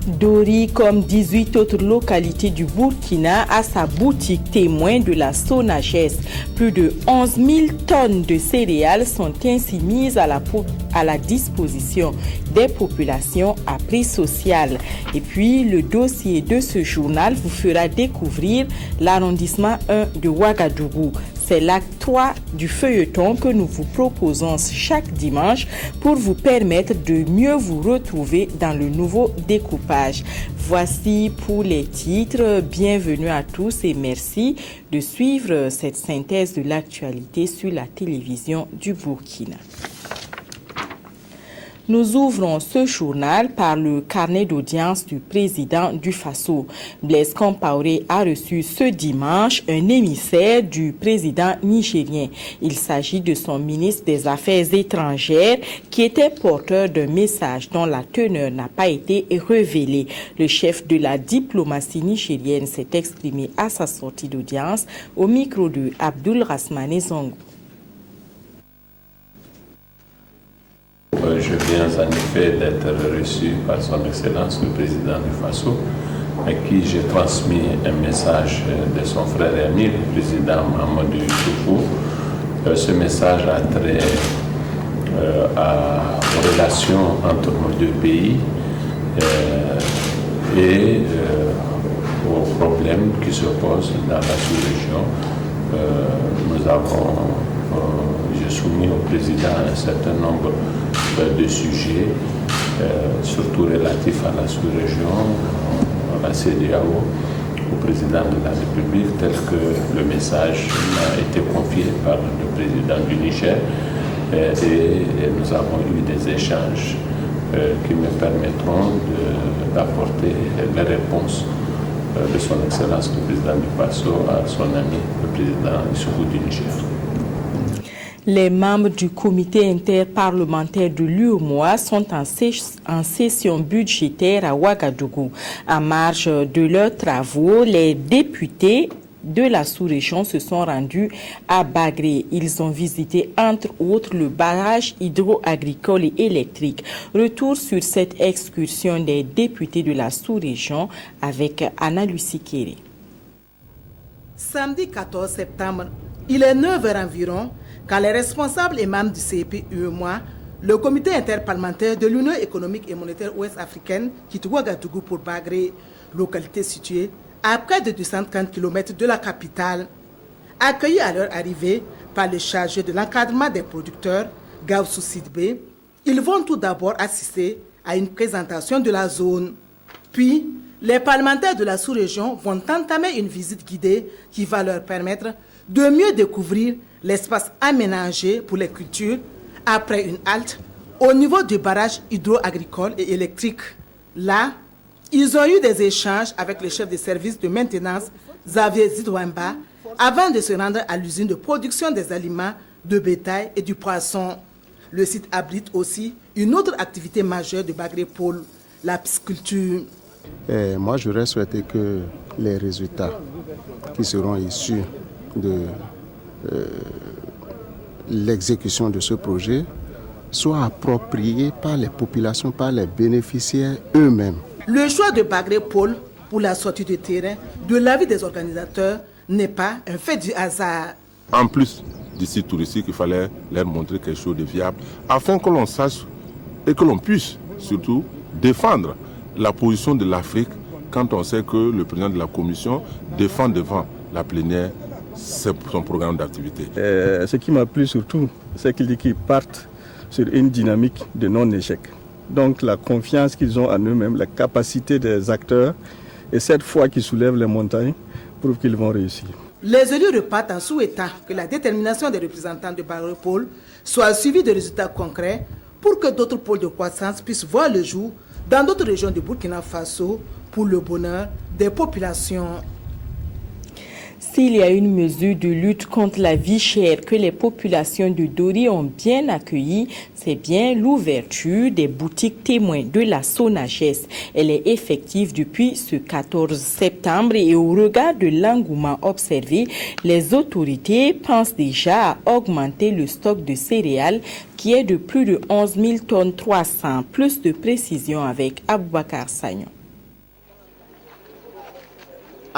Dori, comme 18 autres localités du Burkina, a sa boutique témoin de la SONAGES. Plus de 11 000 tonnes de céréales sont ainsi mises à la disposition des populations à prix social. Et puis, le dossier de ce journal vous fera découvrir l'arrondissement 1 de Ouagadougou. C'est l'acte 3 du feuilleton que nous vous proposons chaque dimanche pour vous permettre de mieux vous retrouver dans le nouveau découpage. Voici pour les titres. Bienvenue à tous et merci de suivre cette synthèse de l'actualité sur la télévision du Burkina. Nous ouvrons ce journal par le carnet d'audience du président du Faso. Blaise Compaoré a reçu ce dimanche un émissaire du président nigérien. Il s'agit de son ministre des Affaires étrangères qui était porteur d'un message dont la teneur n'a pas été révélée. Le chef de la diplomatie nigérienne s'est exprimé à sa sortie d'audience au micro de Abdul Rasmane Zongo. Je viens en effet d'être reçu par son Excellence le président du Faso, à qui j'ai transmis un message de son frère et ami, le président Mahamadou Issoufou. Ce message a trait aux relations entre nos deux pays et aux problèmes qui se posent dans la sous-région. J'ai soumis au président un certain nombre de sujets, surtout relatifs à la sous-région, à la CEDEAO, au président de la République, tel que le message m'a été confié par le président du Niger. Et nous avons eu des échanges qui me permettront d'apporter les réponses de son Excellence le président du Faso à son ami le président Issoufou du Niger. Les membres du comité interparlementaire de l'UEMOA sont en session budgétaire à Ouagadougou. En marge de leurs travaux, les députés de la sous-région se sont rendus à Bagré. Ils ont visité entre autres le barrage hydro-agricole et électrique. Retour sur cette excursion des députés de la sous-région avec Anna Lucie Kéré. Samedi 14 septembre, il est 9h environ, quand les responsables et membres du CEP UEMOA, le comité interparlementaire de l'Union économique et monétaire ouest-africaine, quittent Ouagadougou pour Bagré, localité située à près de 230 km de la capitale. Accueillis à leur arrivée par le chargé de l'encadrement des producteurs, Gawsou Sidbé, ils vont tout d'abord assister à une présentation de la zone. Puis, les parlementaires de la sous-région vont entamer une visite guidée qui va leur permettre de mieux découvrir l'espace aménagé pour les cultures après une halte au niveau du barrage hydro-agricole et électrique. Là, ils ont eu des échanges avec le chef de service de maintenance, Xavier Zidouamba, avant de se rendre à l'usine de production des aliments, de bétail et du poisson. Le site abrite aussi une autre activité majeure de Bagré Pôle, la pisciculture. Moi, j'aurais souhaité que les résultats qui seront issus de l'exécution de ce projet soient appropriés par les populations, par les bénéficiaires eux-mêmes. Le choix de Bagré Pôle pour la sortie de terrain, de l'avis des organisateurs, n'est pas un fait du hasard. En plus du site touristique, il fallait leur montrer quelque chose de viable afin que l'on sache et que l'on puisse surtout défendre la position de l'Afrique quand on sait que le président de la commission défend devant la plénière son programme d'activité. Ce qui m'a plu surtout, c'est qu'ils disent qu'ils partent sur une dynamique de non-échec. Donc la confiance qu'ils ont en eux-mêmes, la capacité des acteurs et cette foi qui soulève les montagnes prouve qu'ils vont réussir. Les élus repartent en souhaitant que la détermination des représentants de Bagré Pôle soit suivie de résultats concrets pour que d'autres pôles de croissance puissent voir le jour dans d'autres régions du Burkina Faso pour le bonheur des populations. S'il y a une mesure de lutte contre la vie chère que les populations de Dori ont bien accueillie, c'est bien l'ouverture des boutiques témoins de la SONAGES. Elle est effective depuis ce 14 septembre et au regard de l'engouement observé, les autorités pensent déjà à augmenter le stock de céréales qui est de plus de 11 000 tonnes 300. Plus de précisions avec Aboubakar Sagnon.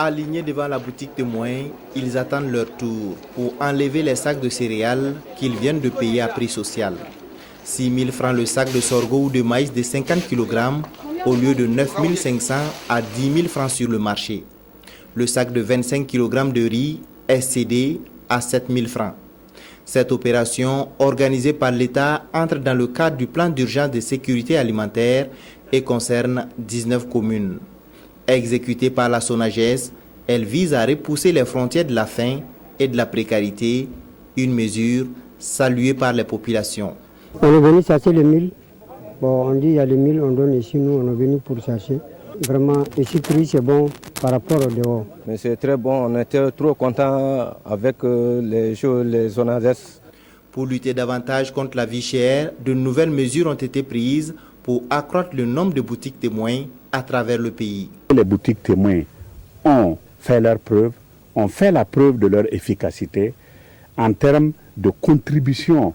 Alignés devant la boutique témoin, ils attendent leur tour pour enlever les sacs de céréales qu'ils viennent de payer à prix social. 6 000 francs le sac de sorgho ou de maïs de 50 kg au lieu de 9 500 à 10 000 francs sur le marché. Le sac de 25 kg de riz est cédé à 7 000 francs. Cette opération, organisée par l'État, entre dans le cadre du plan d'urgence de sécurité alimentaire et concerne 19 communes. Exécutée par la SONAGES, elle vise à repousser les frontières de la faim et de la précarité, une mesure saluée par les populations. On est venu chercher le mil. Bon, on dit il y a le mil, on donne ici, nous on est venu pour chercher. Vraiment, ici, prix c'est bon par rapport au dehors. Mais c'est très bon, on était trop contents avec les SONAGES. Pour lutter davantage contre la vie chère, de nouvelles mesures ont été prises pour accroître le nombre de boutiques témoins à travers le pays. Les boutiques témoins ont fait leur preuve, ont fait la preuve de leur efficacité en termes de contribution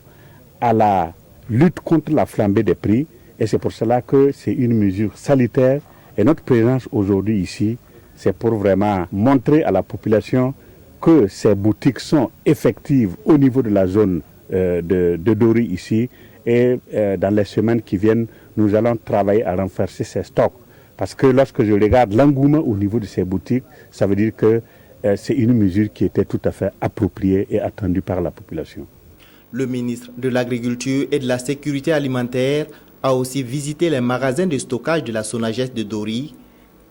à la lutte contre la flambée des prix. Et c'est pour cela que c'est une mesure salutaire. Et notre présence aujourd'hui ici, c'est pour vraiment montrer à la population que ces boutiques sont effectives au niveau de la zone de Dori ici. Et dans les semaines qui viennent, nous allons travailler à renforcer ces stocks. Parce que lorsque je regarde l'engouement au niveau de ces boutiques, ça veut dire que c'est une mesure qui était tout à fait appropriée et attendue par la population. Le ministre de l'Agriculture et de la Sécurité alimentaire a aussi visité les magasins de stockage de la SONAGES de Dori.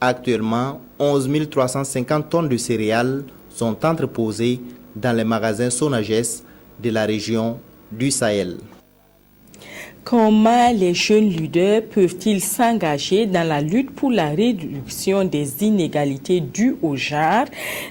Actuellement, 11 350 tonnes de céréales sont entreposées dans les magasins SONAGES de la région du Sahel. Comment les jeunes leaders peuvent-ils s'engager dans la lutte pour la réduction des inégalités dues au genre?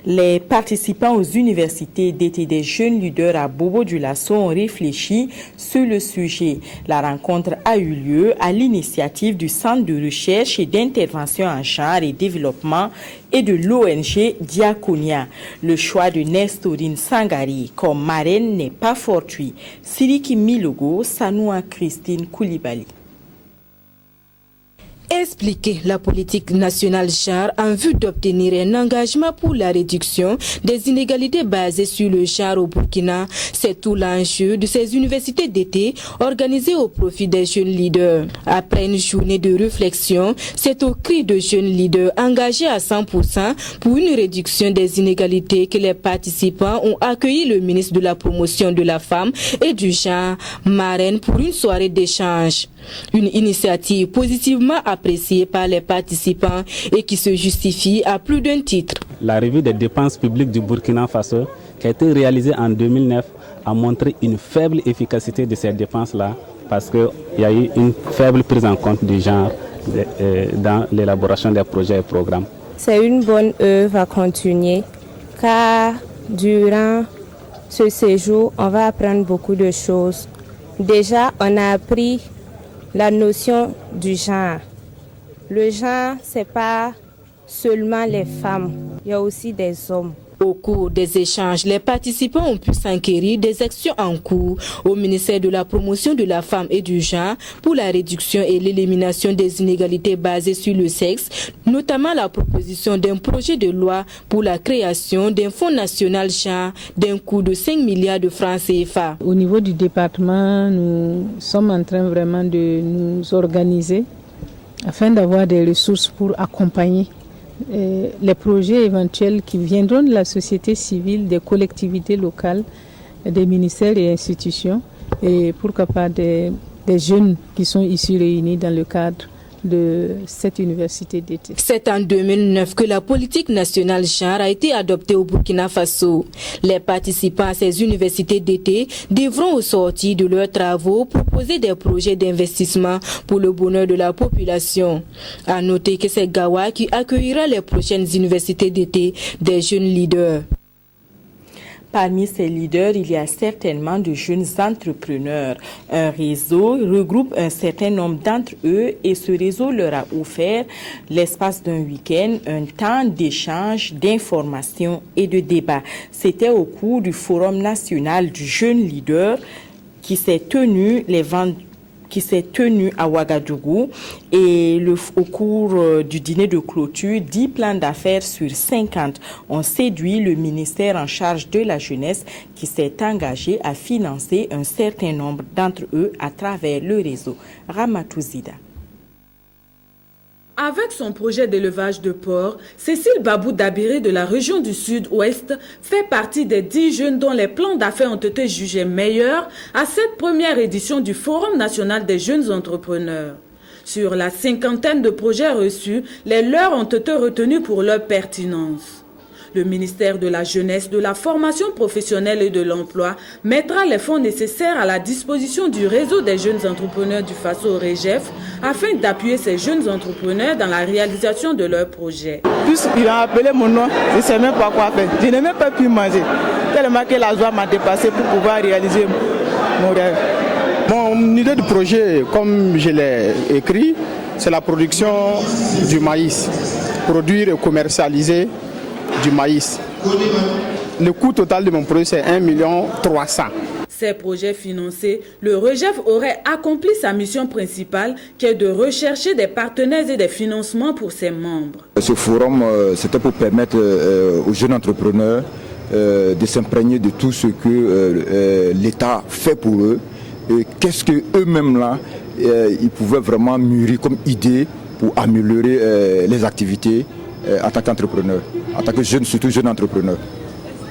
Les participants aux universités d'été des jeunes leaders à Bobo-Dioulasso ont réfléchi sur le sujet. La rencontre a eu lieu à l'initiative du Centre de recherche et d'intervention en genre et développement et de l'ONG Diaconia. Le choix de Nestorine Sangari comme marraine n'est pas fortuit. Siriki Milogo, Sanoua Christine Koulibaly. Expliquer la politique nationale genre en vue d'obtenir un engagement pour la réduction des inégalités basées sur le genre au Burkina, c'est tout l'enjeu de ces universités d'été organisées au profit des jeunes leaders. Après une journée de réflexion, c'est au cri de jeunes leaders engagés à 100% pour une réduction des inégalités que les participants ont accueilli le ministre de la Promotion de la Femme et du Genre, marraine, pour une soirée d'échange. Une initiative positivement appréciée par les participants et qui se justifie à plus d'un titre. La revue des dépenses publiques du Burkina Faso, qui a été réalisée en 2009, a montré une faible efficacité de ces dépenses-là parce qu'il y a eu une faible prise en compte du genre dans l'élaboration des projets et programmes. C'est une bonne œuvre à continuer car durant ce séjour, on va apprendre beaucoup de choses. Déjà, on a appris la notion du genre. Le genre, c'est pas seulement les femmes, il y a aussi des hommes. Au cours des échanges, les participants ont pu s'enquérir des actions en cours au ministère de la Promotion de la Femme et du Genre pour la réduction et l'élimination des inégalités basées sur le sexe, notamment la proposition d'un projet de loi pour la création d'un fonds national genre d'un coût de 5 milliards de francs CFA. Au niveau du département, nous sommes en train vraiment de nous organiser afin d'avoir des ressources pour accompagner les projets éventuels qui viendront de la société civile, des collectivités locales, des ministères et institutions, et pourquoi pas des jeunes qui sont ici réunis dans le cadre de cette université d'été. C'est en 2009 que la politique nationale genre a été adoptée au Burkina Faso. Les participants à ces universités d'été devront au sortir de leurs travaux proposer des projets d'investissement pour le bonheur de la population. À noter que c'est Gawa qui accueillera les prochaines universités d'été des jeunes leaders. Parmi ces leaders, il y a certainement de jeunes entrepreneurs. Un réseau regroupe un certain nombre d'entre eux et ce réseau leur a offert, l'espace d'un week-end, un temps d'échange, d'information et de débat. C'était au cours du Forum national du jeune leader qui s'est tenu qui s'est tenu à Ouagadougou. Et au cours du dîner de clôture, 10 plans d'affaires sur 50 ont séduit le ministère en charge de la jeunesse qui s'est engagé à financer un certain nombre d'entre eux à travers le réseau. Ramatou Zida. Avec son projet d'élevage de porc, Cécile Babou Dabiré de la région du Sud-Ouest fait partie des 10 jeunes dont les plans d'affaires ont été jugés meilleurs à cette première édition du Forum national des jeunes entrepreneurs. Sur la 50aine de projets reçus, les leurs ont été retenus pour leur pertinence. Le ministère de la Jeunesse, de la Formation professionnelle et de l'Emploi mettra les fonds nécessaires à la disposition du réseau des jeunes entrepreneurs du Faso REGEF afin d'appuyer ces jeunes entrepreneurs dans la réalisation de leurs projets. Puisqu'il a appelé mon nom, je ne sais même pas quoi faire. Je n'ai même pas pu manger. Tellement que la joie m'a dépassé pour pouvoir réaliser mon rêve. Mon idée de projet, comme je l'ai écrit, c'est la production du maïs. Produire et commercialiser du maïs. Le coût total de mon projet, c'est 1,3 million. Ces projets financés, le REGEF aurait accompli sa mission principale qui est de rechercher des partenaires et des financements pour ses membres. Ce forum, c'était pour permettre aux jeunes entrepreneurs de s'imprégner de tout ce que l'État fait pour eux et qu'est-ce qu'eux-mêmes là, ils pouvaient vraiment mûrir comme idée pour améliorer les activités en tant qu'entrepreneur, en tant que jeune, surtout jeune entrepreneur.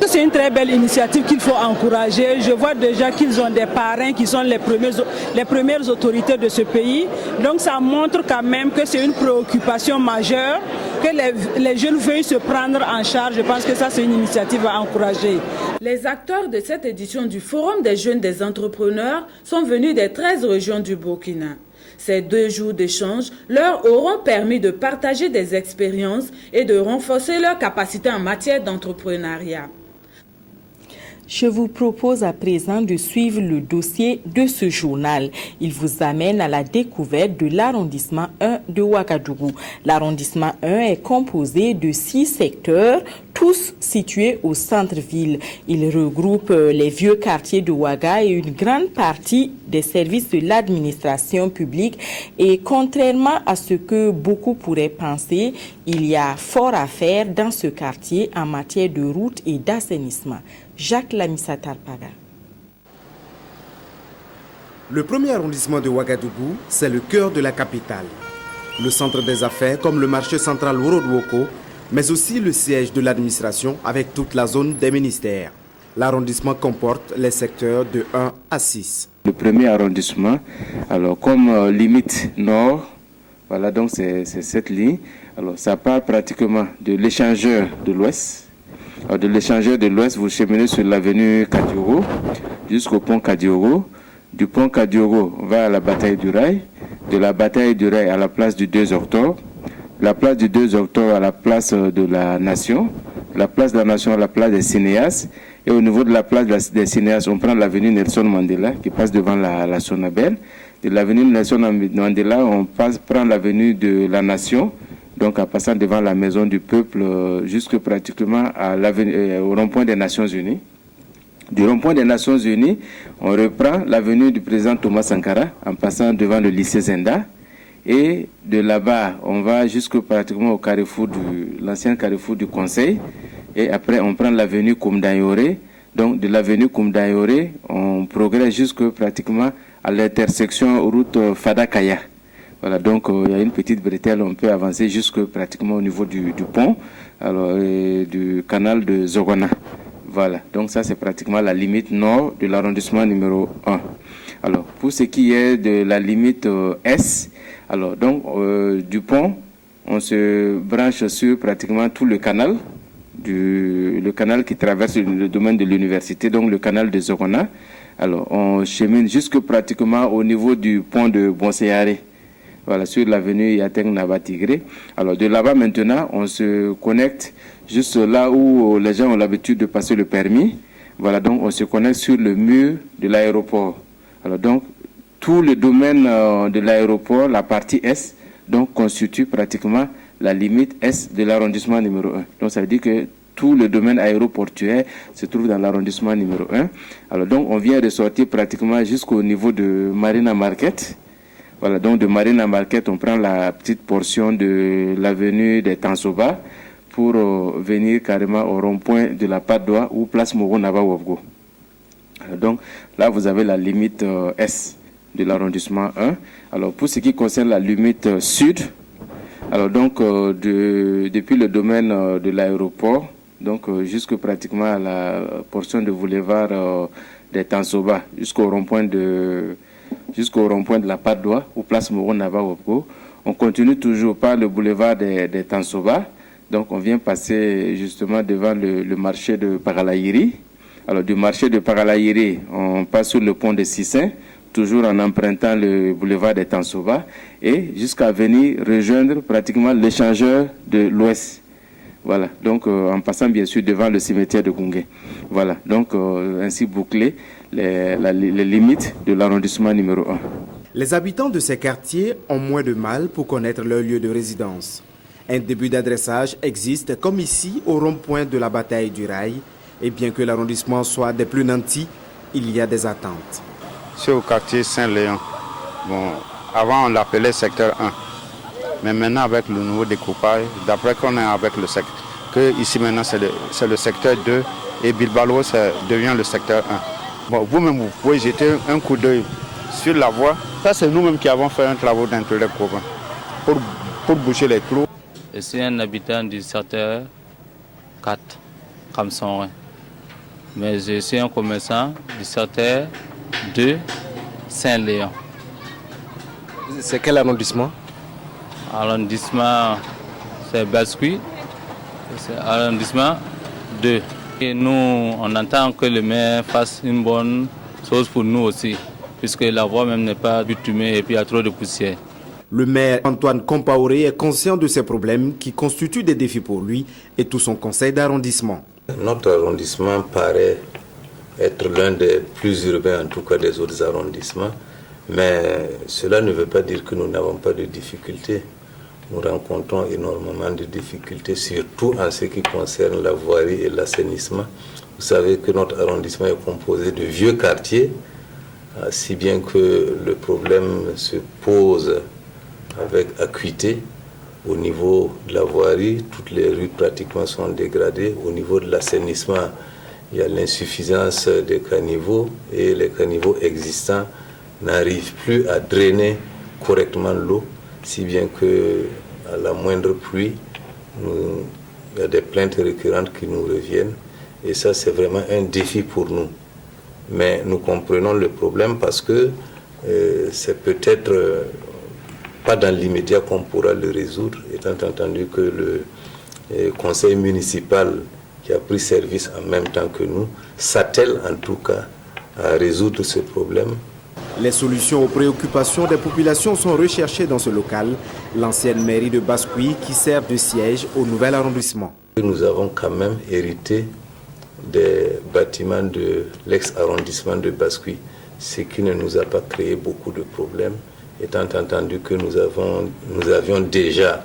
C'est une très belle initiative qu'il faut encourager. Je vois déjà qu'ils ont des parrains qui sont les premières autorités de ce pays. Donc ça montre quand même que c'est une préoccupation majeure, que les jeunes veuillent se prendre en charge. Je pense que ça c'est une initiative à encourager. Les acteurs de cette édition du Forum des jeunes des entrepreneurs sont venus des 13 régions du Burkina. Ces 2 jours d'échange leur auront permis de partager des expériences et de renforcer leurs capacités en matière d'entrepreneuriat. Je vous propose à présent de suivre le dossier de ce journal. Il vous amène à la découverte de l'arrondissement 1 de Ouagadougou. L'arrondissement 1 est composé de 6 secteurs, tous situés au centre-ville. Il regroupe les vieux quartiers de Ouaga et une grande partie des services de l'administration publique. Et contrairement à ce que beaucoup pourraient penser, il y a fort à faire dans ce quartier en matière de routes et d'assainissement. Jacques Lamissa Tarpaga. Le premier arrondissement de Ouagadougou, c'est le cœur de la capitale. Le centre des affaires comme le marché central Woro-Woko, mais aussi le siège de l'administration avec toute la zone des ministères. L'arrondissement comporte les secteurs de 1 à 6. Le premier arrondissement, alors comme limite nord, voilà donc c'est cette ligne. Alors ça part pratiquement de l'échangeur de l'ouest. De l'échangeur de l'Ouest, vous cheminez sur l'avenue Kadioro jusqu'au pont Kadioro. Du pont Kadioro, on va à la bataille du Rail. De la bataille du Rail à la place du 2 octobre. La place du 2 octobre à la place de la Nation. La place de la Nation à la place des cinéastes. Et au niveau de la place des cinéastes, on prend l'avenue Nelson Mandela qui passe devant la Sonabel. De l'avenue Nelson Mandela, on prend l'avenue de la Nation. Donc en passant devant la maison du peuple jusque pratiquement au rond-point des Nations Unies. Du rond-point des Nations Unies, on reprend l'avenue du président Thomas Sankara en passant devant le lycée Zenda. Et de là-bas, on va jusque pratiquement au carrefour l'ancien carrefour du Conseil. Et après, on prend l'avenue Koumdayore. Donc de l'avenue Koumdayore, on progresse jusque pratiquement à l'intersection route Fadakaya. Voilà, donc il y a une petite bretelle, on peut avancer jusque pratiquement au niveau du pont, alors, et du canal de Zogona. Voilà, donc ça c'est pratiquement la limite nord de l'arrondissement numéro 1. Alors, pour ce qui est de la limite S, alors donc du pont, on se branche sur pratiquement tout le canal, le canal qui traverse le domaine de l'université, donc le canal de Zogona. Alors, on chemine jusque pratiquement au niveau du pont de Bonséaré. Voilà, sur l'avenue Yateng Nabatigré. Alors de là-bas maintenant, on se connecte juste là où les gens ont l'habitude de passer le permis. Voilà, donc on se connecte sur le mur de l'aéroport. Alors donc tout le domaine de l'aéroport, la partie S, donc constitue pratiquement la limite S de l'arrondissement numéro 1. Donc ça veut dire que tout le domaine aéroportuaire se trouve dans l'arrondissement numéro 1. Alors donc on vient de sortir pratiquement jusqu'au niveau de Marina Market. Voilà, donc de Marine à Marquette, on prend la petite portion de l'avenue des Tansoba pour venir carrément au rond-point de la Padoua ou place Mogo Nava Wovgo. Donc là, vous avez la limite S de l'arrondissement 1. Alors pour ce qui concerne la limite sud, alors donc depuis le domaine de l'aéroport, donc jusque pratiquement à la portion de boulevard des Tansoba, jusqu'au rond-point de la Padoua ou place Mogo Nava Wopgo. On continue toujours par le boulevard des Tansoba. Donc on vient passer justement devant le marché de Paralayiri. Alors du marché de Paralayiri, on passe sur le pont de Sissin, toujours en empruntant le boulevard des Tansoba, et jusqu'à venir rejoindre pratiquement l'échangeur de l'Ouest. Voilà, donc en passant bien sûr devant le cimetière de Koungé. Voilà, donc ainsi boucler les limites de l'arrondissement numéro 1. Les habitants de ces quartiers ont moins de mal pour connaître leur lieu de résidence. Un début d'adressage existe comme ici au rond-point de la bataille du rail, et bien que l'arrondissement soit des plus nantis, il y a des attentes. C'est au quartier Saint-Léon. Bon, avant on l'appelait secteur 1. Mais maintenant avec le nouveau découpage, d'après qu'on est avec le secteur, que ici maintenant c'est le secteur 2 et Bilbao ça devient le secteur 1. Bon, vous-même vous pouvez jeter un coup d'œil sur la voie. Ça c'est nous-mêmes qui avons fait un travail d'intérêt commun pour boucher les clous. Je suis un habitant du secteur 4, Kamson. Mais je suis un commerçant du secteur 2, Saint-Léon. C'est quel arrondissement? Arrondissement, c'est Bascui, c'est arrondissement 2. Et nous, on entend que le maire fasse une bonne chose pour nous aussi, puisque la voie même n'est pas bitumée et puis il y a trop de poussière. Le maire Antoine Compaoré est conscient de ces problèmes qui constituent des défis pour lui et tout son conseil d'arrondissement. Notre arrondissement paraît être l'un des plus urbains, en tout cas des autres arrondissements, mais cela ne veut pas dire que nous n'avons pas de difficultés. Nous rencontrons énormément de difficultés, surtout en ce qui concerne la voirie et l'assainissement. Vous savez que notre arrondissement est composé de vieux quartiers, si bien que le problème se pose avec acuité. Au niveau de la voirie, toutes les rues pratiquement sont dégradées. Au niveau de l'assainissement, il y a l'insuffisance des caniveaux et les caniveaux existants n'arrivent plus à drainer correctement l'eau, si bien que à la moindre pluie, il y a des plaintes récurrentes qui nous reviennent. Et ça, c'est vraiment un défi pour nous. Mais nous comprenons le problème parce que c'est peut-être pas dans l'immédiat qu'on pourra le résoudre, étant entendu que le conseil municipal qui a pris service en même temps que nous s'attelle en tout cas à résoudre ce problème. Les solutions aux préoccupations des populations sont recherchées dans ce local, l'ancienne mairie de Bascui qui sert de siège au nouvel arrondissement. Nous avons quand même hérité des bâtiments de l'ex-arrondissement de Bascui, ce qui ne nous a pas créé beaucoup de problèmes, étant entendu que nous avions déjà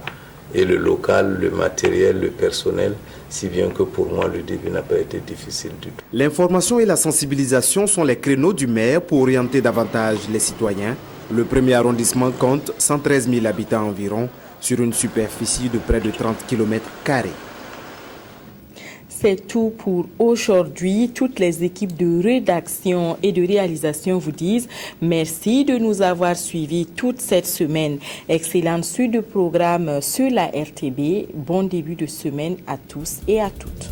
et le local, le matériel, le personnel, si bien que pour moi le début n'a pas été difficile du tout. L'information et la sensibilisation sont les créneaux du maire pour orienter davantage les citoyens. Le premier arrondissement compte 113 000 habitants environ sur une superficie de près de 30 km². C'est tout pour aujourd'hui. Toutes les équipes de rédaction et de réalisation vous disent merci de nous avoir suivis toute cette semaine. Excellente suite de programme sur la RTB. Bon début de semaine à tous et à toutes.